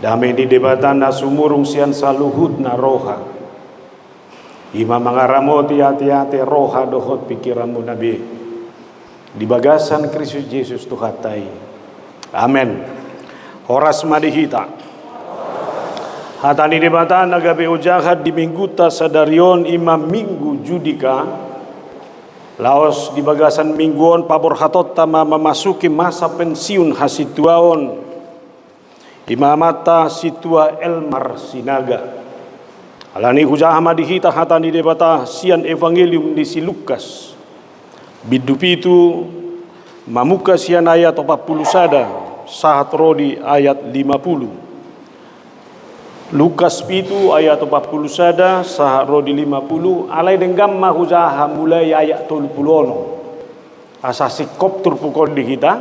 Damai di debatan na sumurung sian saluhud na roha. Ima mangaramoti hati-hati roha dohot pikiranmu nabi. Di bagasan Kristus Yesus Tuhatai. Amen. Horas madihita. Hatani debatan nagabe ujahat di mingguta sadarion imam minggu judika. Laos di bagasan mingguon pabor hatot tama memasuki masa pensiun hasituaon. Imamata situa Elmar Sinaga. Alani hujahama dihita hatani debata sian evangelium di si Lukas. Bidupitu mamuka sian ayat 40 sada sahat rodi ayat 50. Lukas pitu ayat 40 sada sahat rodi 50 alai denggam mahujaha mulai ayat 30 asasi kop turpukon dihita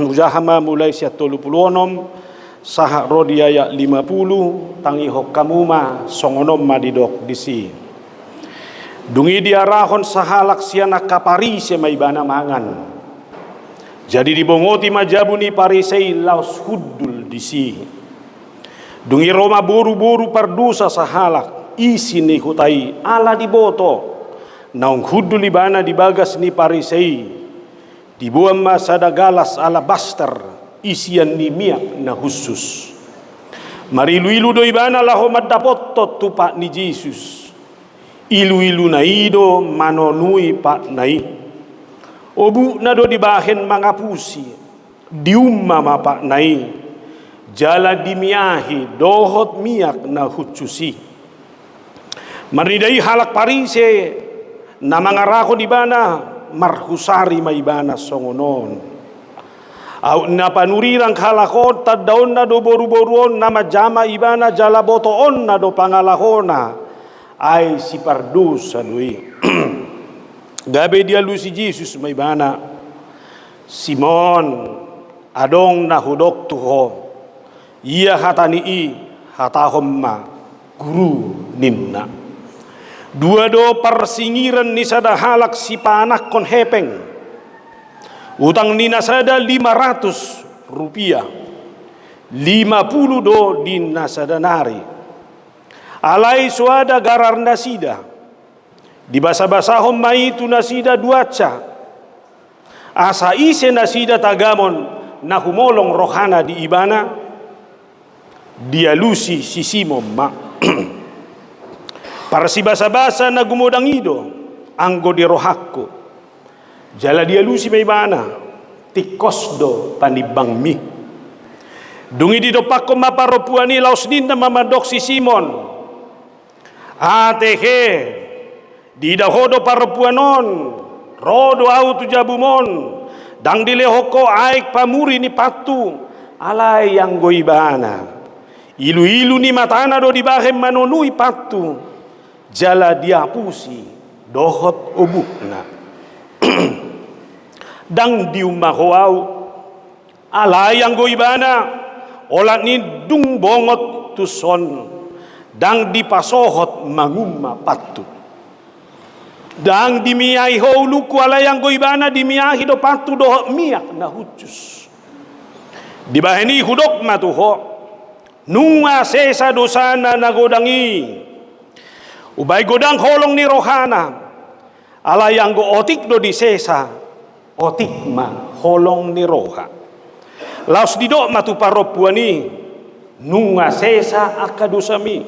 hujahama mulai siat 30 sahak rodi ayat 50 tangi hokamuma songonom madidok disi dungi diarahon sahalak siana kapari semaibana mangan jadi dibongoti majabuni parisei laos hudul disi dungi Roma boru-boru pardusa sahalak isi ni hutai ala diboto naung hudul ibana dibagas ni parisei dibuang masada galas alabaster isian ni miak na khusus marilu-ilu do ibana laho maddapoto tupak ni Jesus ilu-ilu na ido manonui pak nai obu na do dibahen mangapusi diumma mapak nai jala dimiahi dohot miak na khususi maridai halak parise na mangarako dibana marhusari maibana songonon au na panurirang halakon tadaon na do boru-boruon na majama ibana jala botoon na do pangalahona ay si pardus anui gabe dia lusi Jesus may ibana Simon adong na hudok tuho iya hatanii hatahomma guru ninna dua do persingiran ni sada halak si panak kon hepeng utang ninasada 500 rupiah 50 do dinasada nari alai suada garar nasida di basa-basahom maitu nasida duaca asa ise nasida tagamon na humolong rohana di ibana dia lusi sisimom ma para si basa-basa na gumodang ido anggo di rohakko jala dia lusi may bana tikos do panibang mi dungi di dopak ko maparopuani laos din na mamadok si Simon atehe di dahodo parapuanon rodo au tu jabumon dang dilehoko aik pamuri ni patu alai yang goibana ilu-ilu ni matana do dibahem manonui patu jala diapusi dohot obukna dang diumahoau alayang goibana olat ni dung bongot tuson dang dipasohot mangumma patu dang dimiyahi holuku alayang goibana dimiyahi do patu do miak na hucus dibaheni hudok matuho nunga sesa dosana nagodangi ubay godang holong ni rohana alayang go otik do di sesa otik ma holong ni roha laos didok matu paropuani nunga sesa akadusami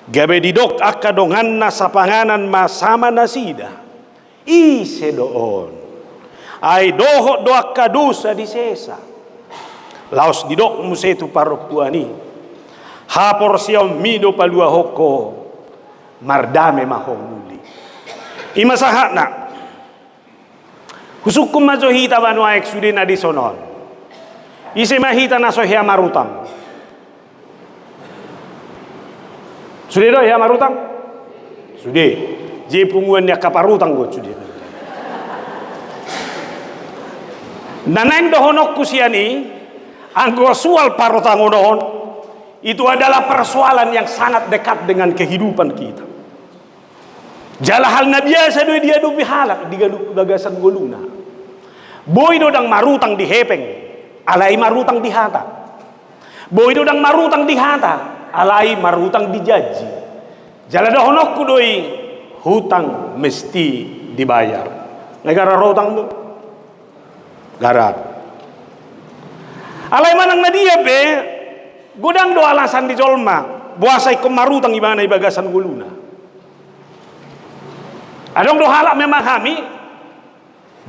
gabe didok akadongan na sapanganan masama nasida ise doon ay doho do akadusa di sesa laos didok musetu paropuani hapor siyaw mido palua hoko mardame mahomuli imasahat na husukum mazohita banu aek sudi na disonon isi mahita na sohya marutang sudi do ya marutang sudi je punguan ya kaparutang go sudi nanang dohonok kusiani anggo sual parutang onohon itu adalah persoalan yang sangat dekat dengan kehidupan kita jala hal na biasa do dia do bihalak di bagasan goluna boy do dang marutang di hepeng alai marutang di hata Boy dodang marutang di hata, alai marutang di jaji. Jala dohonok kudoi hutang mesti dibayar. Negara rotang tu, garat. Alai manang na dia be, godang do alasan di jolma, buasai ko marutang ibana ibagasan guluna. Adong do halak memahami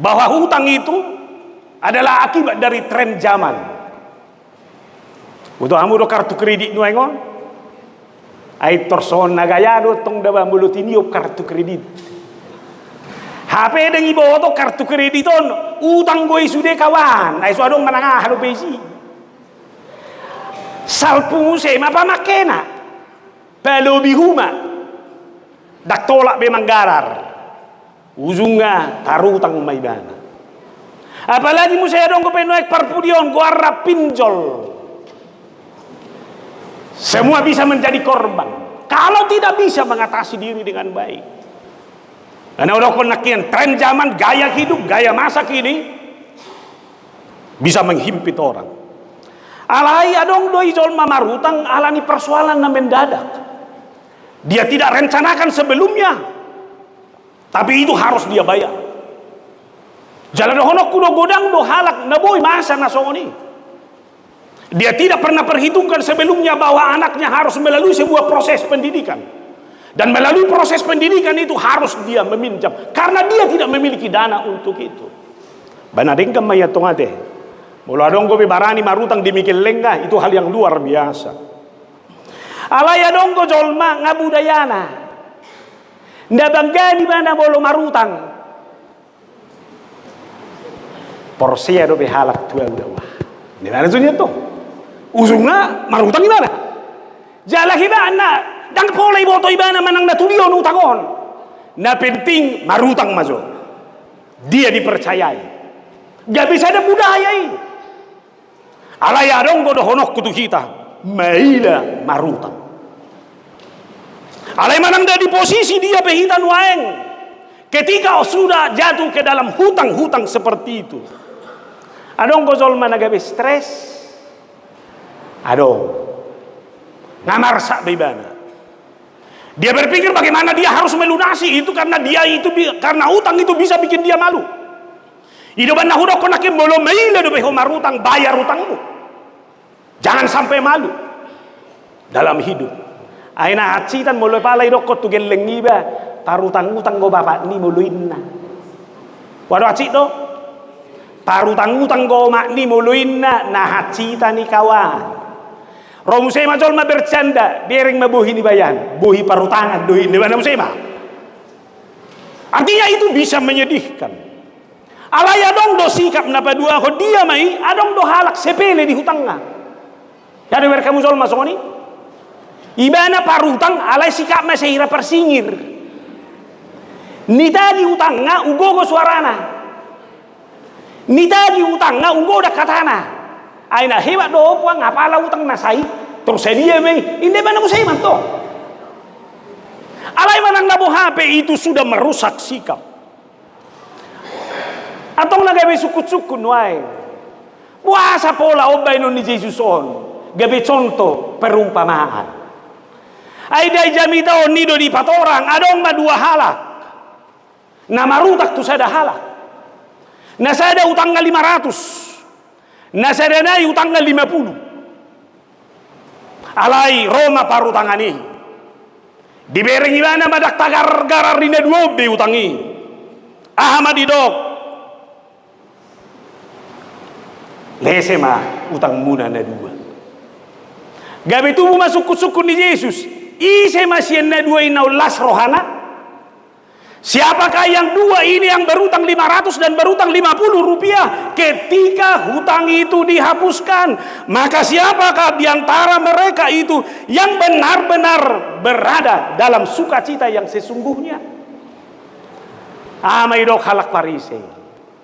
bahwa hutang itu adalah akibat dari tren zaman. Untuk hamu do kartu kredit nuengon, ai torson nagayado tong daba mulutiniop kartu kredit. HP dengan ibu to kartu krediton utang gue sudah kawan, ai suadong manangah halo pesi. Salpu se apa makena, pelo bihuma, dak tolak be manggarar. Ujungnya tarutang maibana. Apalagi musaya dong kepenuh parpudion guarra pinjol. Semua bisa menjadi korban kalau tidak bisa mengatasi diri dengan baik. Karena udah konakian tren zaman, gaya hidup, gaya masa kini bisa menghimpit orang. Alai adong doi jolma marutang alani persoalan na mendadak. Dia tidak rencanakan sebelumnya, tapi itu harus dia bayar. Jalan honok kudo godang do halak naboy masa nasoni. Dia tidak pernah perhitungkan sebelumnya bahwa anaknya harus melalui sebuah proses pendidikan. Dan melalui proses pendidikan itu harus dia meminjam. Karena dia tidak memiliki dana untuk itu. Banadeng kamaya tongate. Mula dong go barani marutang dimikil lengga. Itu hal yang luar biasa. Alaya dong go jolma ngabudayana. Nda bangga di mana bolo marutang. Porsia do behalak tua udah. Di mana tuh tuh? Usungna marutang di mana? Jalah hibana. Dan pola iboto ibana manang natulion utangon. Na penting marutang mazo. Dia dipercayai. Gak bisa ada budaya ini. Alaya dong godo honok kutu kita. Maila marutang. Alay manang di posisi dia pehitan waeng. Ketika sudah jatuh ke dalam hutang-hutang seperti itu. Adong gozol managabe stres. Adong. Ngamarsak bebana. Dia berpikir bagaimana dia harus melunasi itu karena karena utang itu bisa bikin dia malu. Hidupan nahudok konakin belum maila do beho marutang bayar utangmu. Jangan sampai malu dalam hidup. Aina acitan mulai palai dokot tu geleng iba parutang utang go bapak ni muluinna. Waduh acit do parutang utang go mak ni muluinna nah acita ni kawan. Romu sema jolma bercanda, biaring mabuhi ni bayan, buhi parutangan dohin di mana musema. Artinya itu bisa menyedihkan. Alaya dong do sikap napa dua ko dia mai, adong do halak sepele di hutangnya. Jadi mereka jolma songoni. Ibana parutang alay sikap na sehira persingir. Nita di hutangnya ugo suarana. Nita di hutangnya ugo da katana. Aina hebat do puang ngapala utang nasai terus dia meng inde mana musai manto alai manang nabo HP itu sudah merusak sikap atong nagabe sukut-sukun wae puasa pola obay non ni Jesus on gabe contoh perumpamaan ai dai jamita on nido di patorang adong madua halak na marutak tu sada halak na sada utang 500 nasadanai utangnya 50. Alai Roma parutangani. Dibering mana madak tagar garar rina 2 be utangi. Ahmad idok. Lesema utang muna na 2. Gabi tubuh masuk kusukun di Yesus. Ise masih na 2 inaulas rohana. Siapakah yang 2 ini yang berutang 500 dan berutang 50 rupiah ketika hutang itu dihapuskan? Maka siapakah di antara mereka itu yang benar-benar berada dalam sukacita yang sesungguhnya? Amaidok halak parise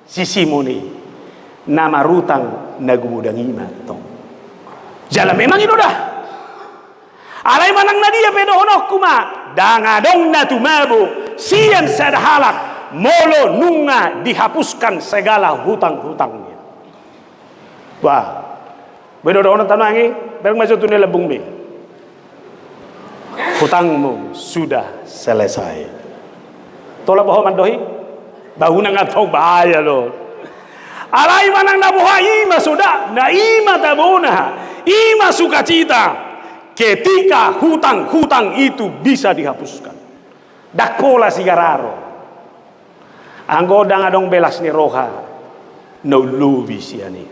si Simoni nama rutang nagumudangima tong. Jalan memang itu dah. Alay manang na dia pedo honok kuma dangadong na tumabu sian sadahalak molo nunga dihapuskan segala hutang-hutangnya. Wah, bedo honok tanangi Berang masuk tu labung be. Hutangmu sudah selesai. Tolak bohong mandohi. Bahu nang atau bahaya lo. Alai manang nabuha ima sudah. Na ima tabuna. Ima sukacita. Ketika hutang-hutang itu bisa dihapuskan. Dakola sigararo. Anggodang adong belas ni roha. No lubi siani.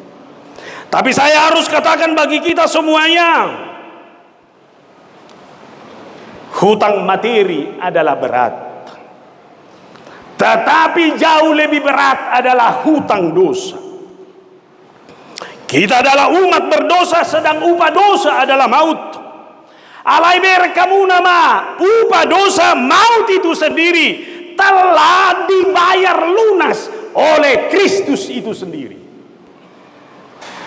Tapi saya harus katakan bagi kita semuanya. Hutang materi adalah berat. Tetapi jauh lebih berat adalah hutang dosa. Kita adalah umat berdosa, sedang upah dosa adalah maut. Alai berkamu nama upah dosa maut itu sendiri telah dibayar lunas oleh Kristus itu sendiri.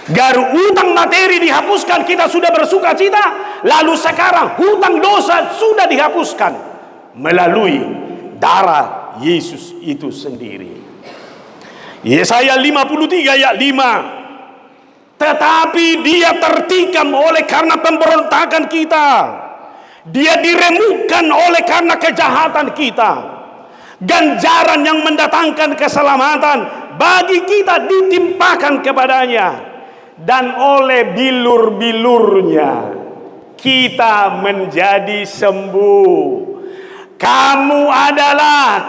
Garu hutang materi dihapuskan, kita sudah bersuka cita. Lalu sekarang hutang dosa sudah dihapuskan melalui darah Yesus itu sendiri. Yesaya 53 ayat 5. Tetapi dia tertikam oleh karena pemberontakan kita. Dia diremukkan oleh karena kejahatan kita. Ganjaran yang mendatangkan keselamatan bagi kita ditimpakan kepadanya. Dan oleh bilur-bilurnya kita menjadi sembuh.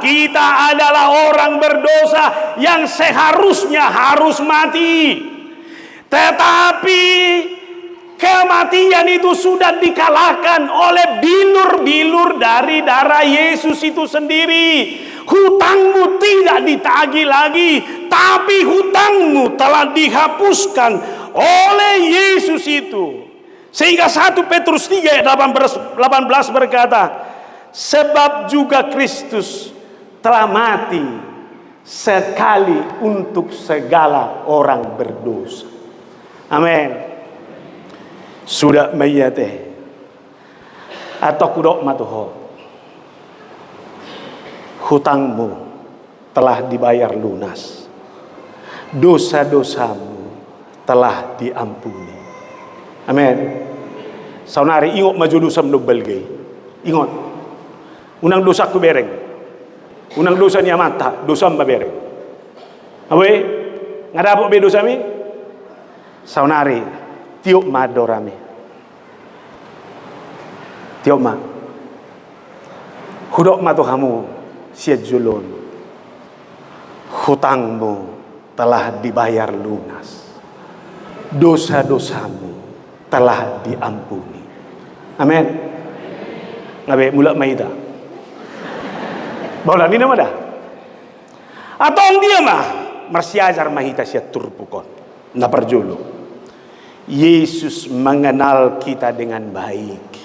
Kita adalah orang berdosa yang seharusnya harus mati. Tetapi kematian itu sudah dikalahkan oleh bilur-bilur dari darah Yesus itu sendiri. Hutangmu tidak ditagih lagi, tapi hutangmu telah dihapuskan oleh Yesus itu. Sehingga 1 Petrus 3 ayat 18 berkata, sebab juga Kristus telah mati sekali untuk segala orang berdosa. Amin. Sudah mayate atau kudok matuho. Hutangmu telah dibayar lunas. Dosa-dosamu telah diampuni. Amin. Saunari ingot maju dosa menubal gay. Ingot. Unang dosa ku bereng. Unang dosa niya mata, dosa mba bereng. Awe, ngadapok be dosa mi? Saunari, tiok ma dorami. Tiok ma. Hudok ma to kamu siat julon. Hutangmu telah dibayar lunas. Dosa-dosamu telah diampuni. Amin. Ngabe mulak maida. Baula ni nama dah. Atau dia mah marsiajar mahita siat turpukon. Na perjulu. Yesus mengenal kita dengan baik.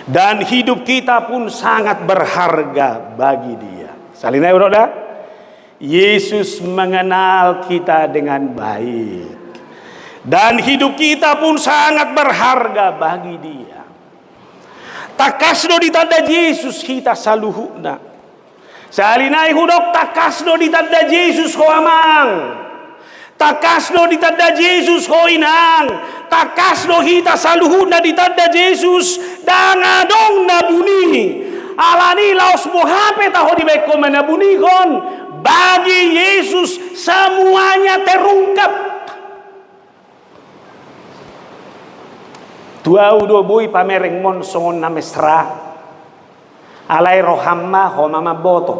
Dan hidup kita pun sangat berharga bagi dia. Salinai udah. Yesus mengenal kita dengan baik. Dan hidup kita pun sangat berharga bagi dia. Takasno ditanda Yesus kita saluhuna. Salinai hudok takasno ditanda Yesus ko amang. Takasno ditanda Yesus ko inang. Takasno hita saluhuna ditanda Yesus. Dangadong nabuni. Alani laos mohape taho di beko manabunikon. Bagi Yesus semuanya terungkap. Tuau do boy pamereng mon songon na mesra. Alai rohamma ho mama boto.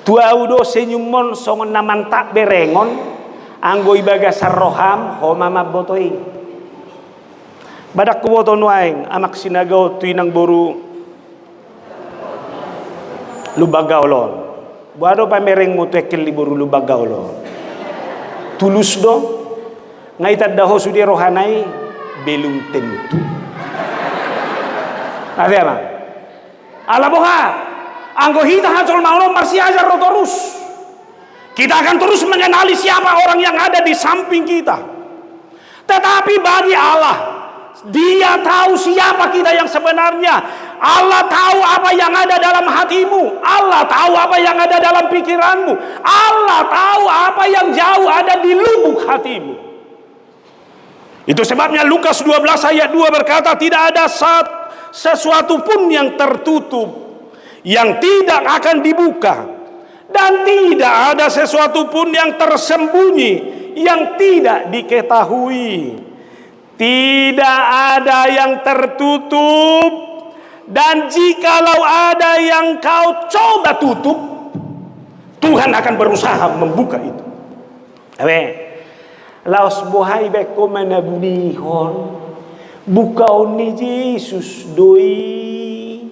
Tuau do senyum mon songon na mantak berengon. Anggo ibaga sarroham ho mama botoi. Badak ko boto nuaing amak sinagaw tuinang boru lubagaw lon. Buado pamereng mo tuekil li boru lubagaw lon. Tulus do ngaitad daho sudi rohanai belum tentu. Ada apa? Alaboha, anggo hita hacol mauno masih ajar terus. Kita akan terus mengenali siapa orang yang ada di samping kita. Tetapi bagi Allah, Dia tahu siapa kita yang sebenarnya. Allah tahu apa yang ada dalam hatimu. Allah tahu apa yang ada dalam pikiranmu. Allah tahu apa yang jauh ada di lubuk hatimu. Itu sebabnya Lukas 12 ayat 2 berkata, tidak ada sesuatu pun yang tertutup yang tidak akan dibuka, dan tidak ada sesuatu pun yang tersembunyi yang tidak diketahui. Tidak ada yang tertutup, dan jikalau ada yang kau coba tutup, Tuhan akan berusaha membuka itu. Laos bohai beko manabunihon bukaon ni Jesus doi.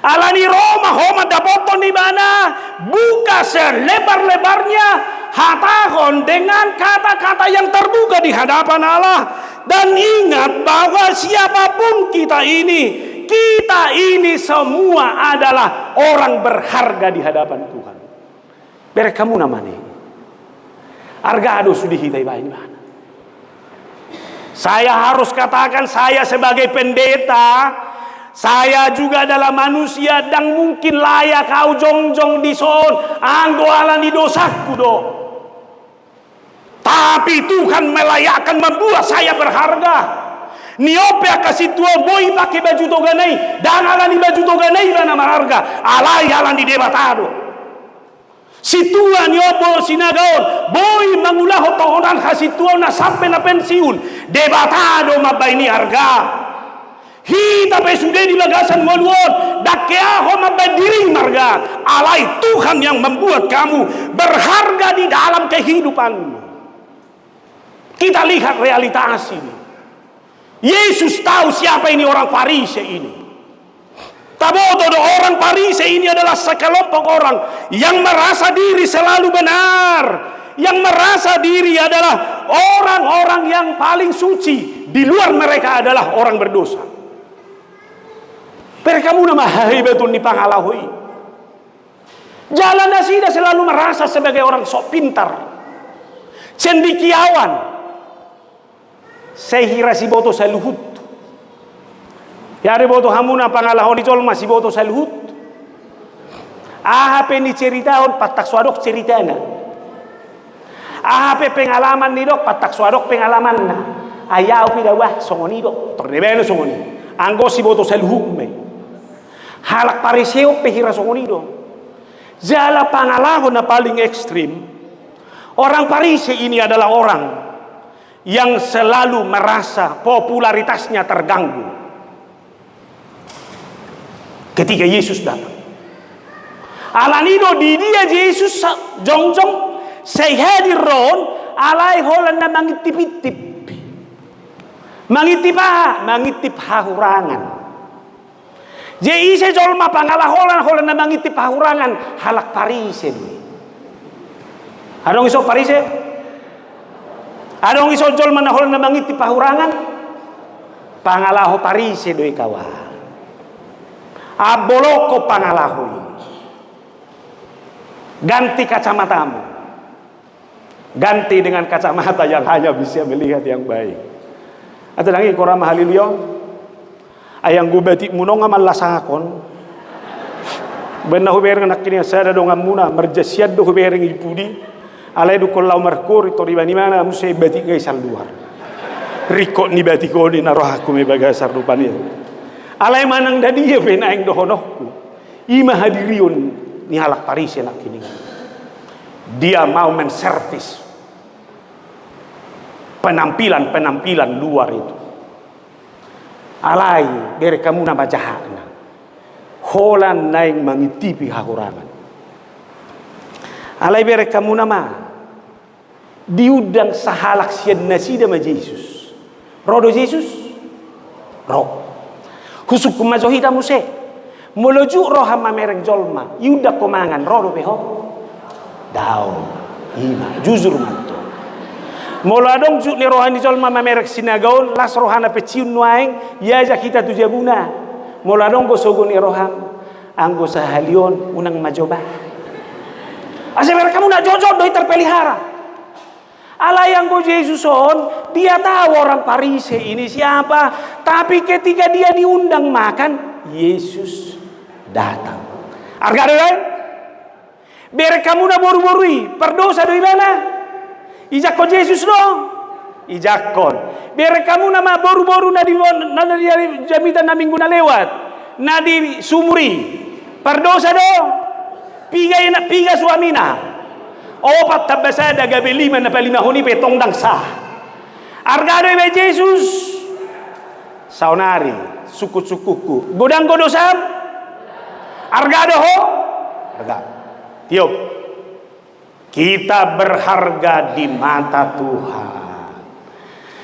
Alani Roma homa dapoton di mana buka selebar-lebarnya hatahon dengan kata-kata yang terbuka di hadapan Allah. Dan ingat bahwa siapapun kita ini semua adalah orang berharga di hadapan Tuhan. Berek kamu namanya Argado sudah kita ini mana? Saya harus katakan, saya sebagai pendeta, saya juga adalah manusia dan mungkin layak kau jongjong di son anggo alan di dosaku do. Tapi Tuhan melayakkan membuat saya berharga. Niope kasih tua boy pakai baju toganai dan alan di baju toganai mana berharga. Alai alan di debatado. Si tua nyobo sinagaon boy mangulah tohonan kasih tua na sampai na pensiun debatado mabaini harga hita pe sudah di bagasan ngoluon dakeaho mabadiring marga. Alai Tuhan yang membuat kamu berharga di dalam kehidupanmu. Kita lihat realitas ini. Yesus tahu siapa ini orang Farisi ini. Tabodo orang Farisi ini adalah sekelompok orang yang merasa diri selalu benar, yang merasa diri adalah orang-orang yang paling suci. Di luar mereka adalah orang berdosa. Mereka muna mahai betul ni pangalahui. Jalan nasida selalu merasa sebagai orang sok pintar, cendikiawan. Sehira si boto saluhut. Ya ada boto hamuna pangalahon di colma si boto saluhut. Ahape ni ceritaon patak suadok ceritana. Ahape pengalaman ni dok patak suadok pengalaman na. Ayaw pidawah songoni dok. Tordebeno songoni. Anggo si boto saluhut me. Halak pariseo pehira songoni dok. Jala pangalahon na paling ekstrim. Orang Parisi ini adalah orang yang selalu merasa popularitasnya terganggu ketika Yesus datang. Alanido di dia Yesus jongjong sehadir ron alai holan na mangitip-itip. Mangitip hahurangan. Je ise jolma pangalaholan holan na mangitip hahurangan halak Parisi. Adong iso Parisi? Adong iso jolma na holan na mangitip hahurangan? Pangalaho Parisi doi kawan. Aboloko pangalahoy. Ganti kacamatamu. Ganti dengan kacamata yang hanya bisa melihat yang baik. Atau lagi korang haleluya. Ayang gubati munong amal lasakon. Benar hubereng nak kini saya dong amuna merjasiad do hubereng ipudi. Alai do kollau markor itu di mana musai bati gaisal luar. Rikot ni bati ko ni narohaku me bagasar rupanya. Alai manang dadi ya benaing dohonohku. Ima hadirion ni halak Parisi nak kini. Dia mau menservis penampilan luar itu. Alai bere kamu na bajahana. Holan naing mangitipi hakurangan. Alai bere kamu nama diudang sahalak sian nasida ma Yesus. Rodo Yesus? Roh. Husuk kumazohita muse meluju roham mamereng jolma yuda komangan rodo beho dao ima juzur manto moladong juk ni rohani jolma mamerek sinagaon las rohana peciun nuaing yaja kita tujabuna moladong go sogon ni roham anggo sahalion unang majoba ase mereka kamu nak jojot doi terpelihara. Allah yang go Yesuson, dia tahu orang Parisi ini siapa, tapi ketika dia diundang makan, Yesus datang. Arga doy, biar kamu na boru-borui, perdosa doi mana? Ijakon Yesus dong, ijakon. Biar kamu nama boru-boru nadi jamitan na minggu na lewat. Nadi sumuri. Pardosa do. Piga suamina. Opat tabasada gabe 5 na 5 honi petong dang sah. Argado ibe Jesus. Saunari suku-sukuku. Godang godosam. Argado ho. Arga. Tiup. Kita berharga di mata Tuhan.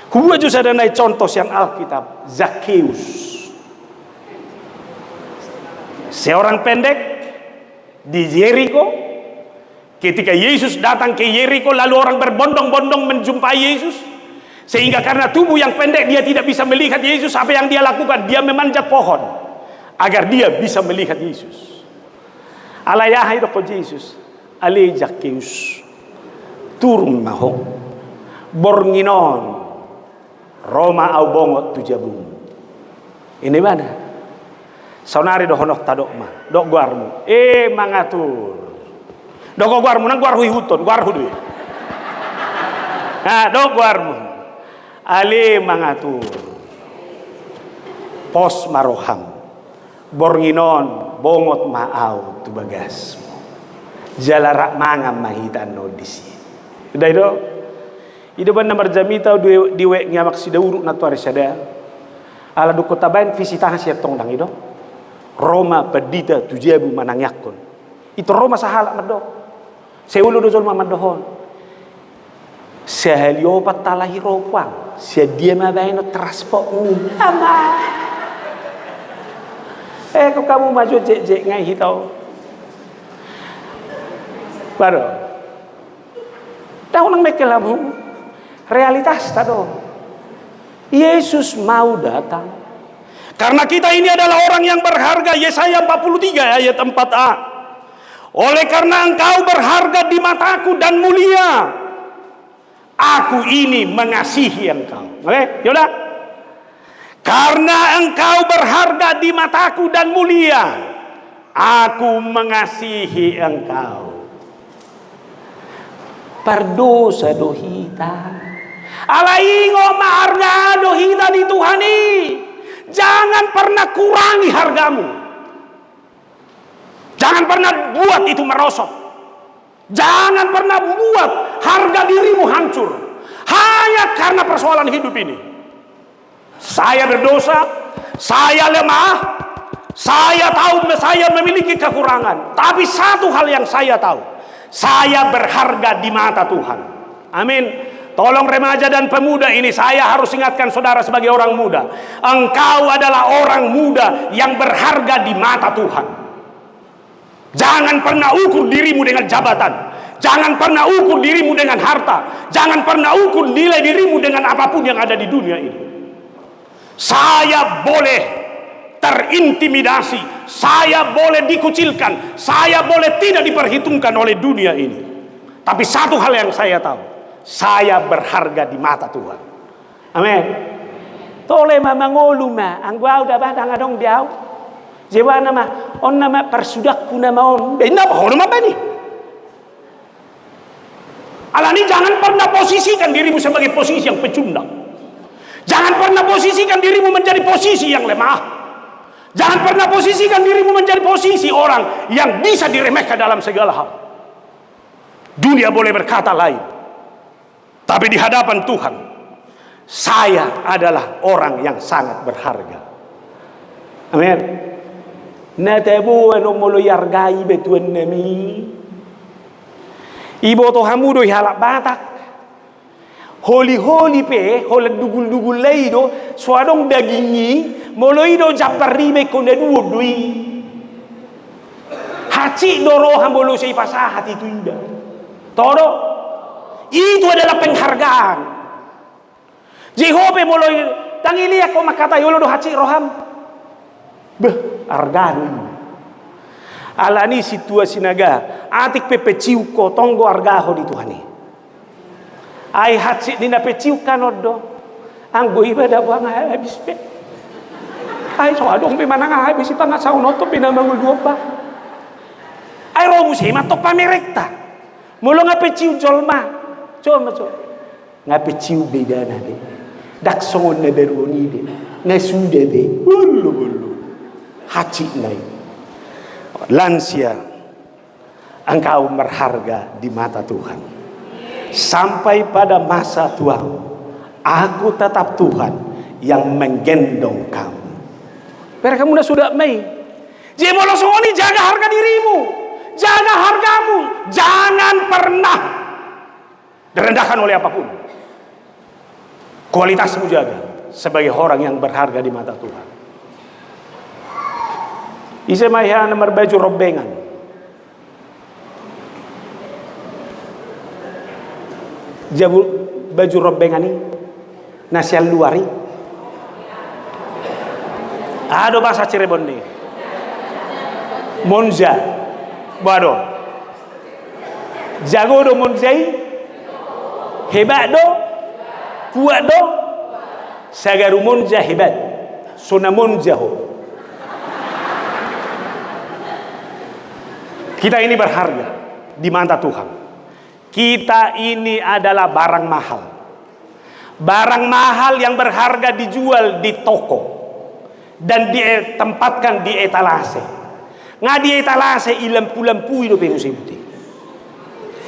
Hua juga ada naik contoh yang Alkitab. Zakheus. Seorang pendek di Yeriko. Ketika Yesus datang ke Yeriko, lalu orang berbondong-bondong menjumpai Yesus. Sehingga karena tubuh yang pendek dia tidak bisa melihat Yesus. Apa yang dia lakukan? Dia memanjat pohon agar dia bisa melihat Yesus. Alayahai doko Yesus. Ali Zakheus turun mahong bornginon Roma au bongot tu jabung. Ini mana? Saunari do honok tadok ma dok guarmu mangatur dok guarmu nang guarhu huton guarhu duit. Nah dok guarmu ali mangatur pos maroham bornginon bongot maau tu bagas. Jalarak mangam mahitan no disi. Udah itu. Itu ban nomor jamita diwe ngamak sidauru na tuari sada. Ala du kota bain visita hasia tong dang itu. Roma pedita tujabu manangyakon. Itu Roma sahala medok. Seulu do zolma madohon. Sehalio patalahi ropang. Sedia mabaino transport ni. Ama. Kok kamu maju jek ngai hitau. Baru tahu nang mekelamu realitas tado Yesus mau datang karena kita ini adalah orang yang berharga. Yesaya 43 ayat 4a. Oleh karena engkau berharga di mataku dan mulia, aku ini mengasihi engkau. Oke, yaudah. Karena engkau berharga di mataku dan mulia, aku mengasihi engkau. Pardosa dohita alaingo maharga dohita di Tuhani. Jangan pernah kurangi hargamu. Jangan pernah buat itu merosot. Jangan pernah buat harga dirimu hancur hanya karena persoalan hidup ini. Saya berdosa, saya lemah, saya tahu saya memiliki kekurangan. Tapi satu hal yang saya tahu, saya berharga di mata Tuhan. Amin. Tolong remaja dan pemuda ini, saya harus ingatkan saudara sebagai orang muda. Engkau adalah orang muda yang berharga di mata Tuhan. Jangan pernah ukur dirimu dengan jabatan. Jangan pernah ukur dirimu dengan harta. Jangan pernah ukur nilai dirimu dengan apapun yang ada di dunia ini. Saya boleh terintimidasi, saya boleh dikucilkan, saya boleh tidak diperhitungkan oleh dunia ini. Tapi satu hal yang saya tahu, saya berharga di mata Tuhan. Amin. Tole mama ngolu ma, anggua udah badang adong biau. Jewa nama, on nama persudakku nama on. Benda apa nama apa nih? Alani jangan pernah posisikan dirimu sebagai posisi yang pecundang. Jangan pernah posisikan dirimu menjadi posisi yang lemah. Jangan pernah posisikan dirimu menjadi posisi orang yang bisa diremehkan dalam segala hal. Dunia boleh berkata lain, tapi di hadapan Tuhan, saya adalah orang yang sangat berharga. Amin. Natabu anu mulu yargai betuan nami. Ibu to hamudo halak batak. Holi pe, holat dugul leido, suadong dagingi, moloido japari me konde duodui. Haci doro hambolo sei pasahat itu indah. Todo, itu adalah penghargaan. Jehobe moloi, tangili ako makata yolo do haci roham. Beh, arganu. Alani situasi naga, atik pepeciu ko tonggo argaho di Tuhani. Ai hatsi ni na peciu kanodo anggo ibadah buang habis pe ai so adong pe manang habis pa nga saunoto pinamangul dua pa ai romu se matok pamerekta mulo nga peciu jolma coma nga peciu beda na de Dak songon na beroni de. Na sudah de. Bulu. Haji naik. Lansia, engkau berharga di mata Tuhan. Sampai pada masa tua, aku tetap Tuhan yang menggendong kamu. Mereka kamu sudah mei. Jemolo songoni, jaga harga dirimu, jaga hargamu, jangan pernah direndahkan oleh apapun. Kualitasmu jaga sebagai orang yang berharga di mata Tuhan. Isemaya nomor baju robengan. Jabu baju robengan ini nasial luari. Ada bahasa Cirebon nih. Monza. Bado. Jago do monzai. Hebat do. Kuat do. Sagaru monza hebat. Sona monza ho. Kita ini berharga di mata Tuhan. Kita ini adalah barang mahal. Barang mahal yang berharga dijual di toko dan ditempatkan di etalase. Nga di etalase ilampu-lampu itu pengusibuti.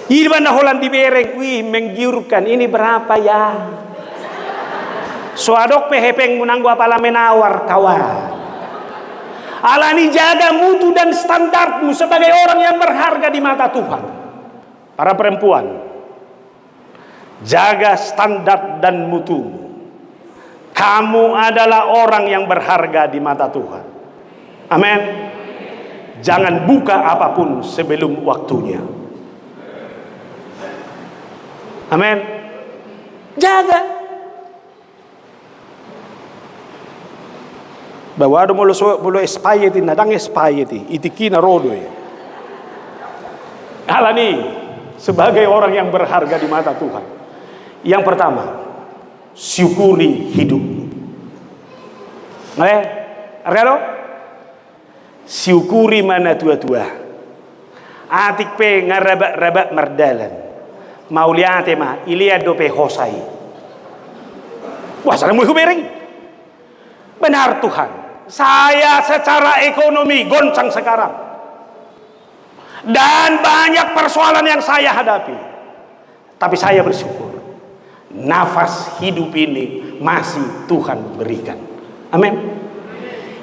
Iban holan di bereng, wih menggiurkan, ini berapa ya? Soadok pehepeng munanggu apala menawar kawan. Alani jaga mutu dan standarmu sebagai orang yang berharga di mata Tuhan. Para perempuan, jaga standar dan mutumu. Kamu adalah orang yang berharga di mata Tuhan. Amin. Jangan buka apapun sebelum waktunya. Amin. Jaga. Bahwa ada mulu espayeti, nadang espayeti, itiki na rodo ya. Alani sebagai orang yang berharga di mata Tuhan. Yang pertama, syukuri hidup. Argado? Syukuri mana tua-tua. Atik pe ngarabak-rabak mardalan. Mauliate ma iliad dope hosai. Wah, sana mau bereng. Benar Tuhan. Saya secara ekonomi goncang sekarang. Dan banyak persoalan yang saya hadapi. Tapi saya bersyukur. Nafas hidup ini masih Tuhan berikan. Amin.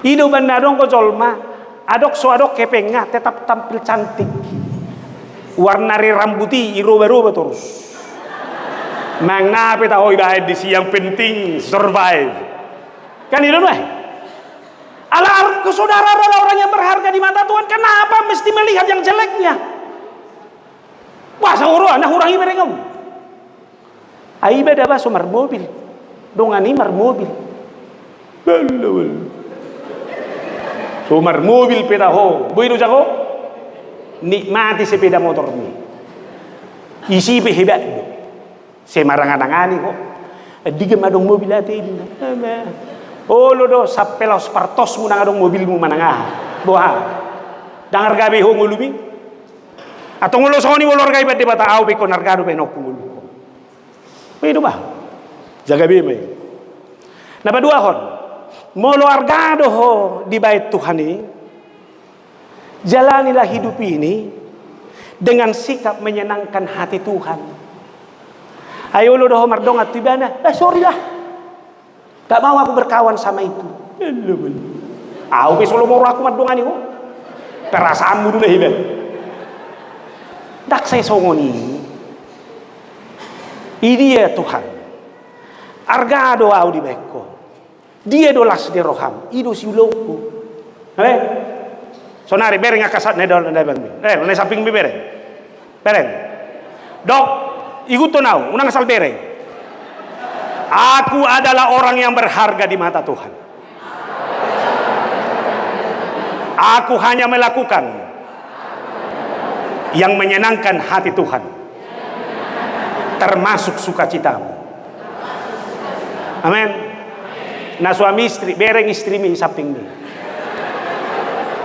Hidup bandadong ko jolma. Adok soadok kepengah tetap tampil cantik. Warnari rambuti iroba-roba terus. Mangnape tahoy bahid di siang penting survive. Kan itu nih. Ala saudara adalah orang yang berharga di mata Tuhan. Kenapa mesti melihat yang jeleknya? Wah, sauro anak orang ibadah kamu. Aiba dah bahasa mar mobil. Dongani mar mobil. So mar mobil pedaho. Boy do jago. Nikmati sepeda motor ni. Isi pe hebat do. Semarang-arangani kok. Diga madong mobil ate ini. Oh lo do sapelos partos mu nang adong mobilmu manangah. Boha. Dangar gabe ho ngulumi. Atau ngulo soni wolor gabe de bata au be ko nargado be nok ngulu. Itu bah. Jaga bime. Napa dua hon. Molo argado ho di bait Tuhan ini. Jalanilah hidup ini dengan sikap menyenangkan hati Tuhan. Ayo lo do mardong atibana. Sorry lah. Tak mau aku berkawan sama itu. Aku besok mau aku madongan itu. Perasaanmu dulu hebat. Dak saya songoni. Ini ya Tuhan. Argado au di beko. Dia dolas de roham. Ido si loko. Sonari bereng akasat nedol nedol. Ne samping bi bereng. Bereng. Dok, ikut to nau, unang asal bereng. Aku adalah orang yang berharga di mata Tuhan. Aku hanya melakukan yang menyenangkan hati Tuhan, termasuk sukacitamu. Amin. Nah suami istri, bereng istri mi samping ni.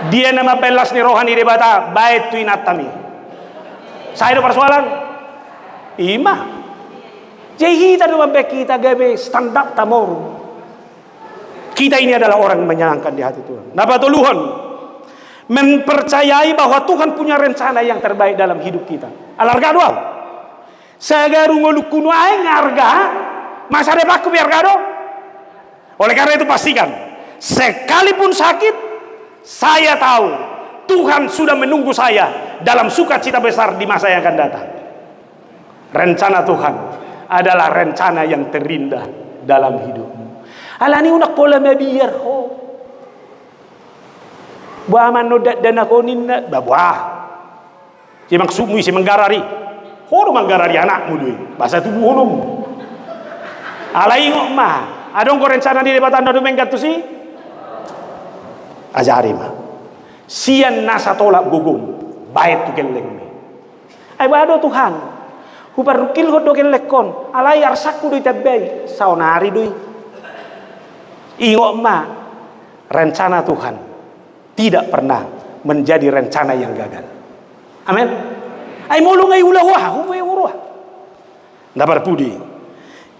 Dia nama pelas ni rohani debata baik tu inatami. Saya ada persoalan. Ima. Jadi kita doang kita gawe stand up tamor. Kita ini adalah orang yang menyenangkan di hati Tuhan. Napa Tuhan? Mempercayai bahwa Tuhan punya rencana yang terbaik dalam hidup kita. Alarga doang. Sagaru ngolukuno ae ngarga, masa depan aku biar gado. Oleh karena itu pastikan, sekalipun sakit, saya tahu Tuhan sudah menunggu saya dalam sukacita besar di masa yang akan datang. Rencana Tuhan adalah rencana yang terindah dalam hidupmu. Alani unak pola mabiar ho. Buah manodat dan aku nina babah. Si maksudmu si menggarari. Hono menggarari anakmu dui. Bahasa tubuh hono. Alai ngok mah. Adong ko rencana di debatan dadu mengkat tu si. Ajari mah. Sian nasa tolak gugum. Baik tu keleng me. Ai bado Tuhan. Huparukil ho do kelekon. Alai arsaku dui tabei. Saunari dui. Ingok ma, rencana Tuhan tidak pernah menjadi rencana yang gagal. Amin. Ai mulung ai ulah wah, huwe urah. Dapat pudi.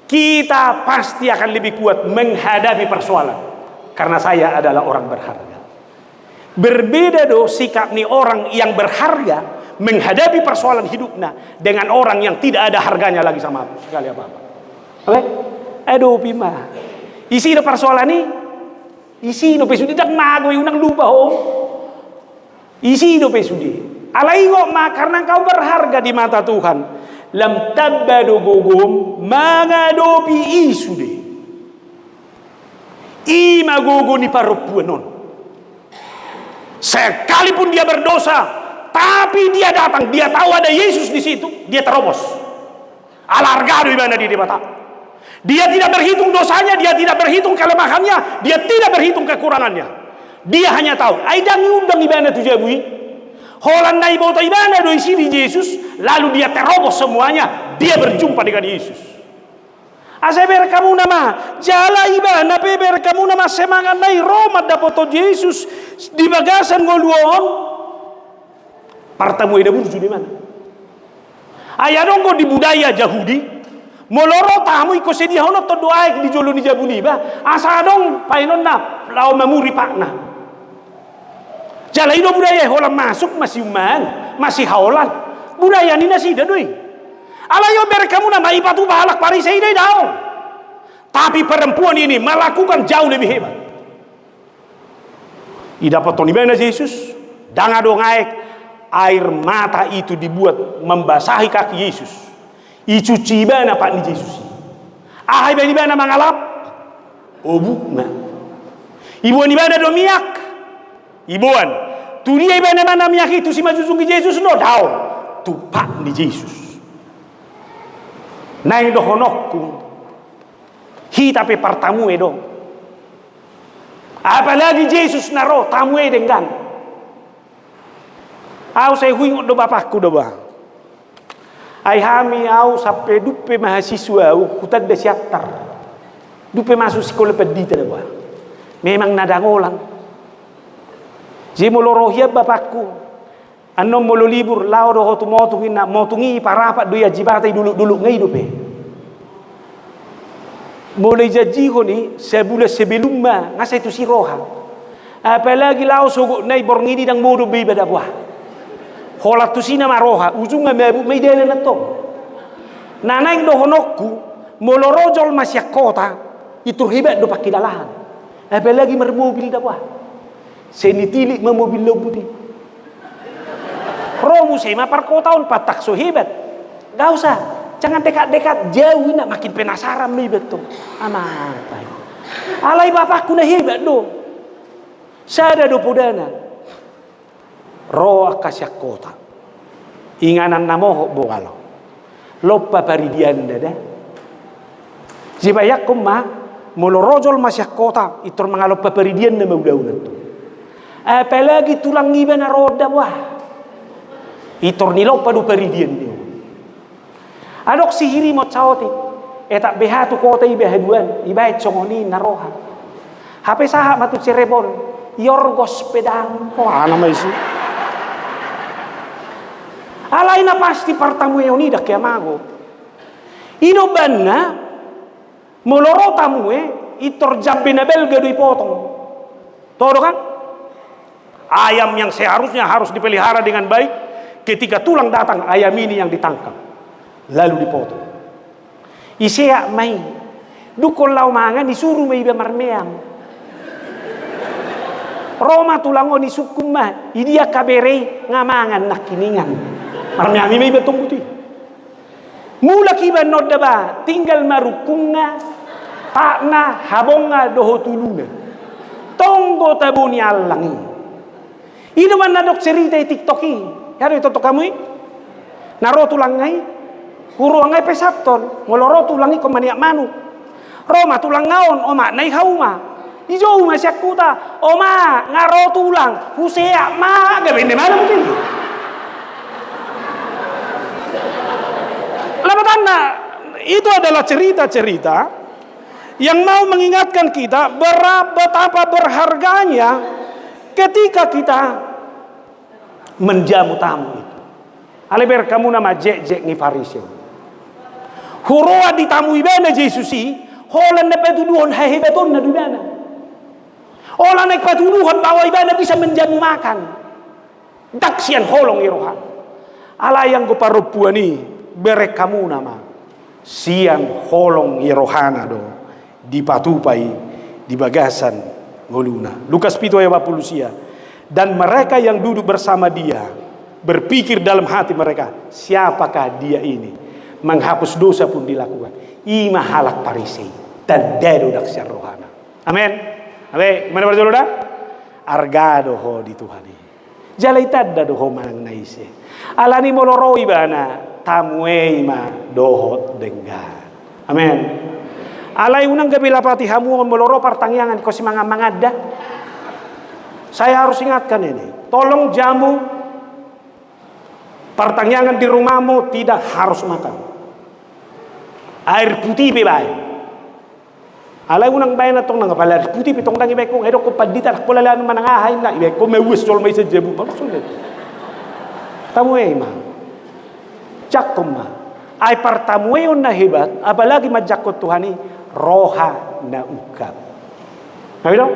Kita pasti akan lebih kuat menghadapi persoalan karena saya adalah orang berharga. Berbeda do sikap nih orang yang berharga menghadapi persoalan hidupnya dengan orang yang tidak ada harganya lagi sama aku sekali apa-apa. Oke? Aduh pima. Isi do persoalan ni, isi do pesudi dak mago unang lupa ho. Isi do pesudi. Alai ngok ma karena kau berharga di mata Tuhan. Lam tabbadu gugum mangadopi isude. Ima gugu ni parupuanon. Sekalipun dia berdosa, tapi dia datang, dia tahu ada Yesus di situ, dia terobos. Alargado di mana di mata. Dia tidak berhitung dosanya, dia tidak berhitung kelemahannya, dia tidak berhitung kekurangannya. Dia hanya tahu, aidang undang ibana tu jabui. Holan nai bauta ibana do isi di Yesus, lalu dia terobos semuanya, dia berjumpa dengan Yesus. Aseber kamu nama, jala ibana peber kamu nama semangat nai Roma dapoto Yesus di bagasan ngoluon. Partamu ida burju di mana? Ayadong ko di budaya Yahudi. Moloro tamu iko sedia hono to doa di jolo ni jabuni ba asa dong painon na lao mamuri pakna jala ido budaya hola masuk masih uman masih haulan budaya ni nasi dadoi alayo ber kamu na mai patu balak pari sei dai dao tapi perempuan ini melakukan jauh lebih hebat ida potong di mana Yesus danga dong air mata itu dibuat membasahi kaki Yesus. Icuci bana pak ni Yesus. Ahai bani bana mangalap. Obu na. Ibuan ibana do miak. Ibuan. Tunia ibana mana miak itu si majusung Yesus no dao. Tu pak ni Yesus. Nai do honokku. Hi tapi partamu edo. Apalagi Yesus naro tamu dengan. Au saya hui do bapakku do ba. Ai hami au sampai dupe mahasiswa hutan desiatar dupe masuk sekolah pedita dah buah memang nada ngolang je molorohia bapakku anno molo libur lao do hotu motungi parapat do ya jibata dulu ngai dupe mulai jaji ni sebulan sebelum ngasai tu siroha apalagi lao sogok nai borngini dang modo be bada buah holat tu sina maroha ujung ngabu mai dele na to nanai do honokku molorojol masya kota itu hebat do pakidalahan apalagi mermobil da wah senitilik memobil lobuti romu saya mapar kota on patak so hebat gak usah jangan dekat-dekat jauh nak makin penasaran nih betul aman alai bapakku na hebat do sada do podana roa kasyak kota inganan namoho bogalo lopa paridian dada jibayak kumma molorojol masyak kota itur mangalopa paridian na maudaunan tu apalagi tulang iba na roda wah itur nilopa do paridian dia adok sihiri mo chawti etak behatu kota iba haduan iba chongoni naroha hape saha matu Cirebon Yorgos pedang wah nama isi alaina pasti partamu yoni dak ya mago Ino banna moloro tamu itor jambe na belga do ipotong. Todo kan? Ayam yang seharusnya harus dipelihara dengan baik, ketika tulang datang ayam ini yang ditangkap lalu dipotong. Isea mai dukol lau mangan disuruh mai marmeang. Roma tulango ni sukum mah idia kabere ngamangan nakiningan. Marmeang ini betung putih. Mula kiban nodda ba tinggal marukunga takna habonga doho tuluna. Tonggo tabuni allangi. Ino man nadok cerita di TikToki. Yaro itu kamu naro tulangai huruangai pesapton ngoloro tulangi komaniak manu. Roma tulang ngaon oma nai hauma. Ijo uma syakuta oma ngaro tulang husea ma gabende mana mungkin. Labatanna itu adalah cerita-cerita yang mau mengingatkan kita betapa berharganya ketika kita menjamu tamu itu. Aleber kamu nama jek-jek ni fariseo. Huroa ditamu ibana Jesusi, holan na petuduhon hehebaton na dudana. Holan na petuduhon bahwa ibana bisa menjamu makan. Daksian holong irohan. Alayang ko parupuani berek kamu nama. Siang holong irohana do dipatupai di bagasan ngoluna. Lukas 7:40. Dan mereka yang duduk bersama dia berpikir dalam hati mereka, siapakah dia ini? Menghapus dosa pun dilakukan. Ima halak parisei dan dedo daksian rohana. Amin. Amin. Mana berjolo dah? Argado ho di Tuhan. Jalai tadda do ho manang naise. Alani moloro ibana tamue ima dohot denggan. Amin. Alai unang gabila pati hamuon moloro partangyangan ko si mga mangada. Saya harus ingatkan ini. Tolong jamu pertanyaan di rumahmu tidak harus makan. Air putih bebay. Alay unang bayan atong nang pala air putih pitong nang ibay kong edo ko padita pulalan manangahay na ibay ko may wistol may sa jebu. Maksudnya. Tamu ma. Jak ma. Ay partamueon na hebat apalagi majakot Tuhani roha na ukap. Nabi dong?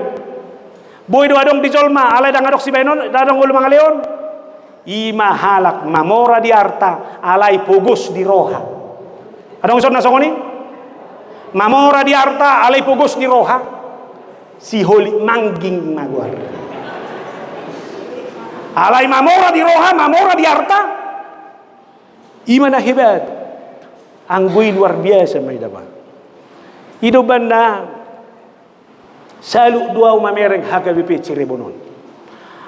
Boy do adong di jolma alay dang adok si Benon dadong ulo mga leon. Ima halak mamora di arta alay pugos di roha. Adong usod na songoni? Mamora di arta alay pugos di roha. Si holi mangging magwar. Alay mamora di roha, mamora di arta. Ima na hebat. Anggoy luar biasa may dapat. Ido banda salu dua umamereng HKBP Cirebonon.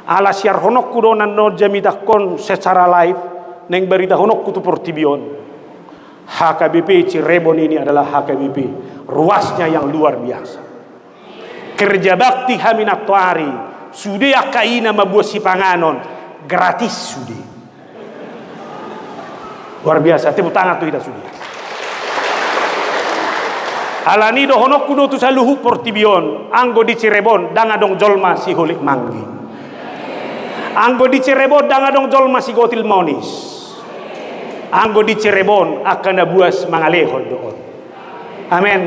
Ala siar honok kudo nando jamidah kon secara live neng berita honok kutu portibion. HKBP Cirebon ini adalah HKBP ruasnya yang luar biasa. Kerja bakti haminatuari sude akaina mabuah si panganon gratis sude. Luar biasa tepuk tangan tuh kita sude. Alani do honok kudo tu saluhu portibion anggo di Cirebon dangadong jolma si holik manggi. Anggo di Cirebon dangadong jolma si gotil monis. Anggo di Cirebon akan nabuas mangalehon doon. Amen.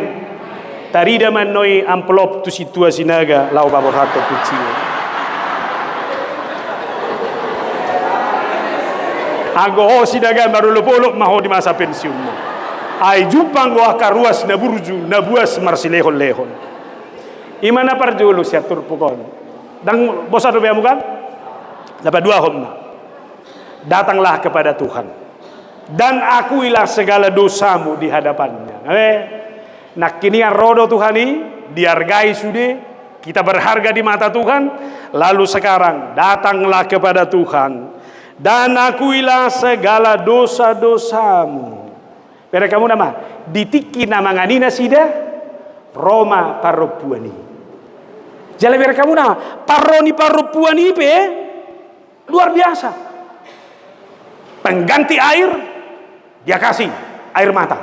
Tarida man noi amplop tu situasi naga lau baborato pucing. Anggo ho sinaga marulupolok maho di masa pensiun mo. Ay jupang gua karuas na burju na buas marsilehon-lehon. Imana parjulu siya turpukon. Dang bosa do kan? Dapat dua homna. Datanglah kepada Tuhan dan akuilah segala dosamu di hadapannya. Nak kini rodo Tuhani dihargai sudah, kita berharga di mata Tuhan. Lalu sekarang datanglah kepada Tuhan dan akuilah segala dosa-dosamu. Pera kamu nama ditiki nama nganina sida Roma Parropuani. Jalan pera kamu nama Parroni Parropuani pe luar biasa. Pengganti air dia kasih air mata.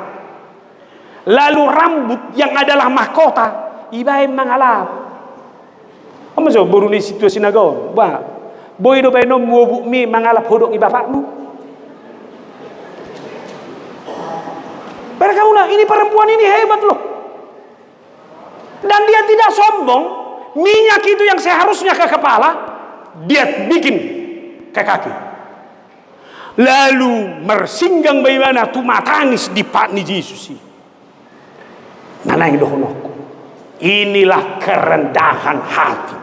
Lalu rambut yang adalah mahkota ibae mangalap. Apa so buruni situasi nagaon? Ba boy do beno mubu mi mangalap hodok ibapakmu. Pada kamu lah ini perempuan ini hebat loh. Dan dia tidak sombong. Minyak itu yang seharusnya ke kepala, dia bikin ke kaki. Lalu mersinggang bagaimana tu matangis di patni Yesus. Nanang dohonokku. Inilah kerendahan hati.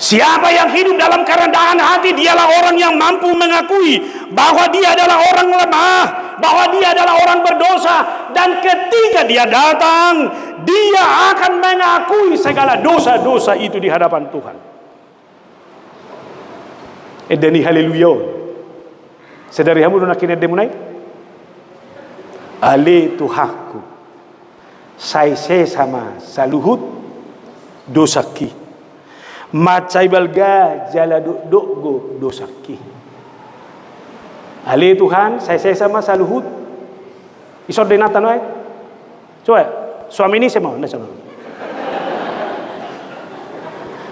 Siapa yang hidup dalam kerendahan hati, dialah orang yang mampu mengakui bahwa dia adalah orang lemah, bahwa dia adalah orang berdosa, dan ketika dia datang, dia akan mengakui segala dosa-dosa itu di hadapan Tuhan. Edeni haleluya. Sedari hamu nak kini demunai. Ale Tuhanku, saya sama saluhut dosaki. Macai balga jala duk go dosaki. Ale Tuhan, saya sama saluhut. Isor denatan wae. Coba, suami ini saya mau,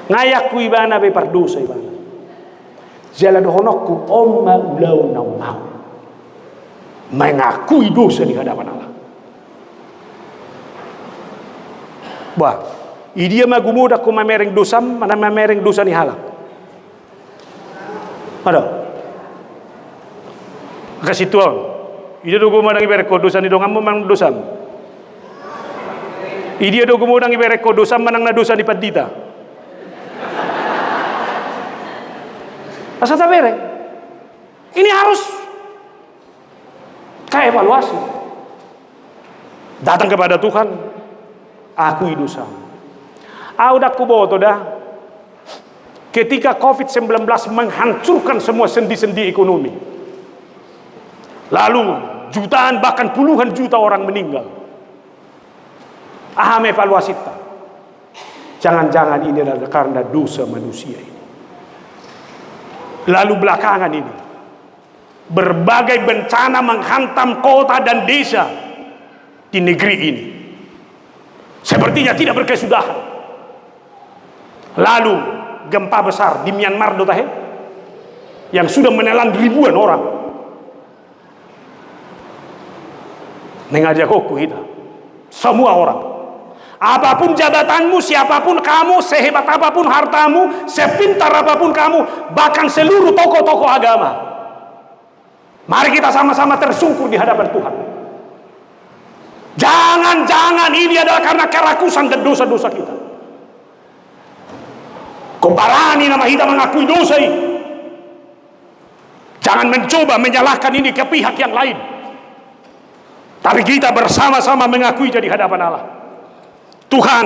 ngayak ku ibana be pardosa ibana. Jala dohonokku omma ulau mau. Mengakui dosa di hadapan Allah. Bah, idia magumuda ko mamereng dosam, mana mamereng dosa ni halak. Ada. Kasih tuan. Idia dogo madang ibereko dosa ni dongam mang dosam. Idia dogo madang ibereko dosam manang na dosa di padita. Asa tabere. Ini harus kayak evaluasi. Datang kepada Tuhan, akui dosa. Udah kuboto dah. Ketika COVID-19 menghancurkan semua sendi-sendi ekonomi, lalu jutaan bahkan puluhan juta orang meninggal. Aham evaluasi tak. Jangan-jangan ini adalah karena dosa manusia ini. Lalu belakangan ini berbagai bencana menghantam kota dan desa di negeri ini. Sepertinya tidak berkesudahan. Lalu gempa besar di Myanmar dotahe yang sudah menelan ribuan orang. Mengajak kita semua orang, apapun jabatanmu, siapapun kamu, sehebat apapun hartamu, sepintar apapun kamu, bahkan seluruh tokoh-tokoh agama, mari kita sama-sama tersungkur di hadapan Tuhan. Jangan-jangan ini adalah karena kerakusan dan dosa-dosa kita. Komparani nama kita mengakui dosa ini. Jangan mencoba menyalahkan ini ke pihak yang lain. Tapi kita bersama-sama mengakui di hadapan Allah. Tuhan,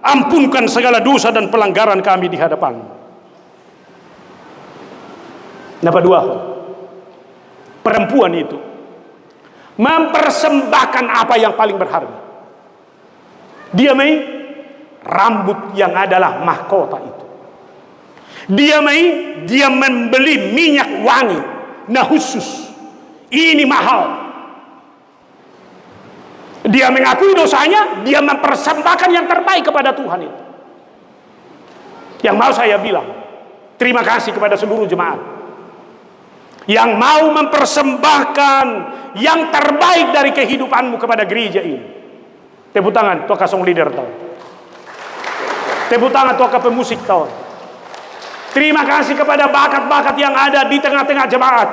ampunkan segala dosa dan pelanggaran kami di hadapan. Napa dua? Perempuan itu mempersembahkan apa yang paling berharga. Dia rambut yang adalah mahkota itu. Dia membeli minyak wangi, nah khusus. Ini mahal. Dia mengakui dosanya, dia mempersembahkan yang terbaik kepada Tuhan itu. Yang mau saya bilang, terima kasih kepada seluruh jemaat yang mau mempersembahkan yang terbaik dari kehidupanmu kepada gereja ini. Tepuk tangan tuaka song leader tahun. Tepuk tangan tuaka pemusik tahun. Terima kasih kepada bakat-bakat yang ada di tengah-tengah jemaat.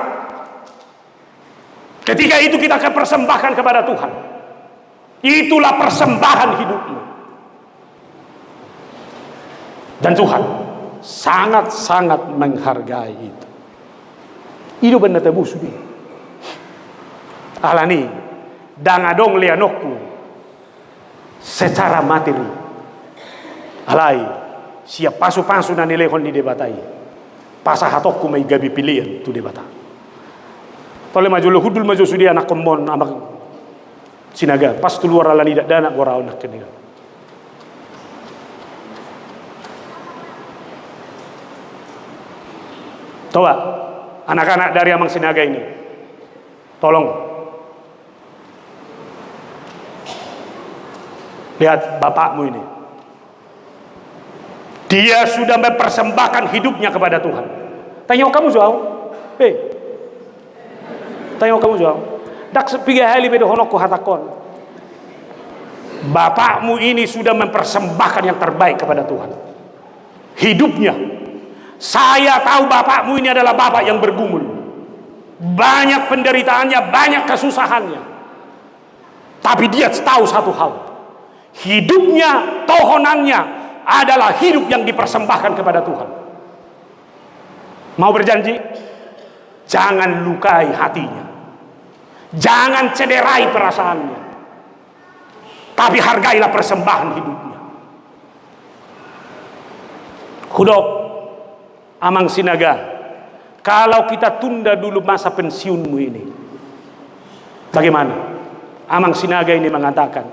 Ketika itu kita akan persembahkan kepada Tuhan. Itulah persembahan hidupmu. Dan Tuhan sangat-sangat menghargai itu. Itu benar tebus dia. Alani dangadong lianokku secara materi. Alai siap pasu-pasu na nilehon di debatai. Pasah hatokku may gabi pilihan tu debata. Tole maju hudul maju sudi anak kombon amak sinaga pas tu luar alani dana gorau nak keniga. Toa anak-anak dari Amang Sinaga ini, tolong lihat bapakmu ini. Dia sudah mempersembahkan hidupnya kepada Tuhan. Tanya kamu jauh, tanya kamu jauh. dak sepiga hali bedo honokku hatakon. Bapakmu ini sudah mempersembahkan yang terbaik kepada Tuhan. Hidupnya, saya tahu bapakmu ini adalah bapak yang bergumul. Banyak penderitaannya, banyak kesusahannya. Tapi dia tahu satu hal. Hidupnya, tohonannya adalah hidup yang dipersembahkan kepada Tuhan. Mau berjanji? Jangan lukai hatinya. Jangan cederai perasaannya. Tapi hargailah persembahan hidupnya. Hudok, Amang Sinaga, kalau kita tunda dulu masa pensiunmu ini, bagaimana? Amang Sinaga ini mengatakan,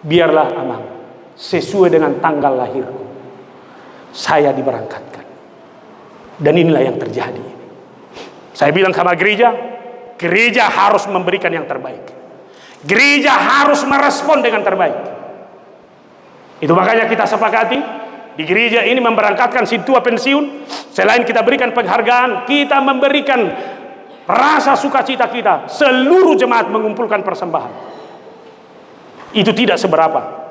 biarlah Amang, sesuai dengan tanggal lahirku, saya diberangkatkan. Dan inilah yang terjadi. Saya bilang sama gereja, gereja harus memberikan yang terbaik. Gereja harus merespon dengan terbaik. Itu makanya kita sepakati di gereja ini memberangkatkan si tua pensiun. Selain kita berikan penghargaan, kita memberikan rasa sukacita kita. Seluruh jemaat mengumpulkan persembahan. Itu tidak seberapa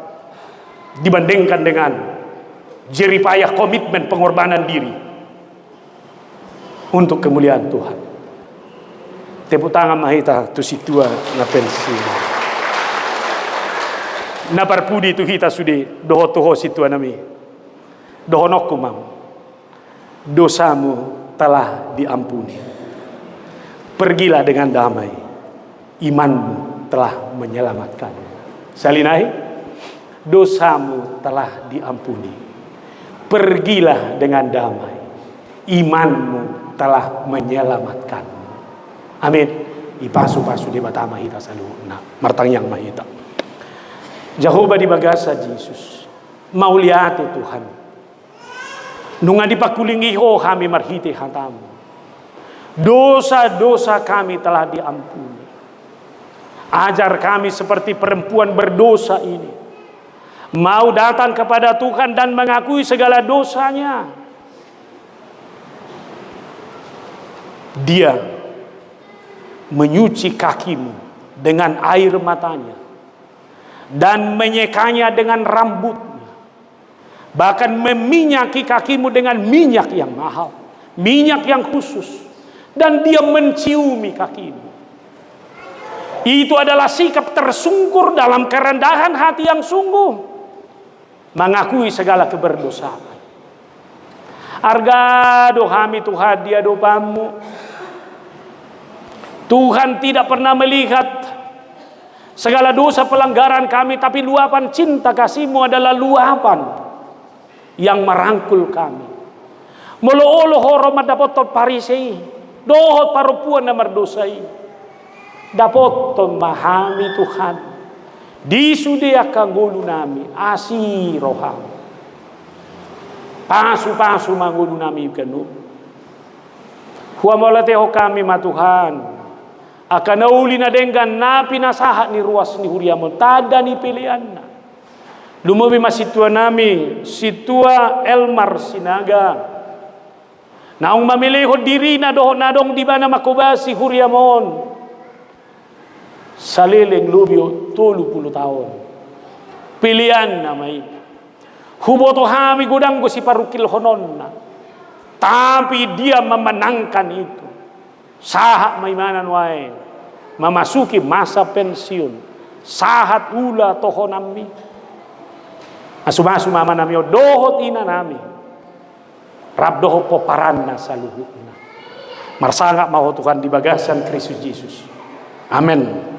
dibandingkan dengan jeripayah komitmen pengorbanan diri untuk kemuliaan Tuhan. Tepuk tangan mahita tu si tua na pensiun. Na parpudi tu hita sudi doho toho si tua nami. Dohonokku mam. Dosamu telah diampuni. Pergilah dengan damai. Imanmu telah menyelamatkan. Salinai, dosamu telah diampuni. Pergilah dengan damai. Imanmu telah menyelamatkan. Amin. Ipasu-pasu di batama hita selalu. Nah, martang yang mahita. Jehovah di bagasa Jesus. Mauliate Tuhan. Nunga dipakulingi ho kami marhiti hatamu. Dosa-dosa kami telah diampuni. Ajar kami seperti perempuan berdosa ini. Mau datang kepada Tuhan dan mengakui segala dosanya. Dia menyuci kakimu dengan air matanya dan menyekanya dengan rambutnya, bahkan meminyaki kakimu dengan minyak yang mahal, minyak yang khusus, dan dia menciumi kakimu. Itu adalah sikap tersungkur dalam kerendahan hati yang sungguh, mengakui segala keberdosaan. Arga dohami Tuhan dia dopamu. Tuhan tidak pernah melihat segala dosa pelanggaran kami, tapi luapan cinta kasih-Mu adalah luapan yang merangkul kami. Molo-olo horomat dapat parisei, dohot parupuan na merdosai. Dapat memahami Tuhan. Disudia kagulu nami asi roham. Pasu-pasu mangulu nami kanu. Huamolateho kami ma Tuhan. Akan nauli na dengan napi nasahat ni ruas ni huriamon tada ni pilihan na lumobi masitua nami situa Elmar Sinaga naong mamiliho diri na doho nadong di ba na makubasi huriamon saliling lubyo 30 tahun pilihan na may huboto hami gudang ko si parukil honon na tapi dia memenangkan itu. Sahat may manan wae memasuki masa pensiun. Sahat ula toho nami. Asumasu mama nami dohot ina nami. Rab doho poparan na sa luhut na. Marsangak mau Tuhan di bagasan Kristus Yesus. Amen.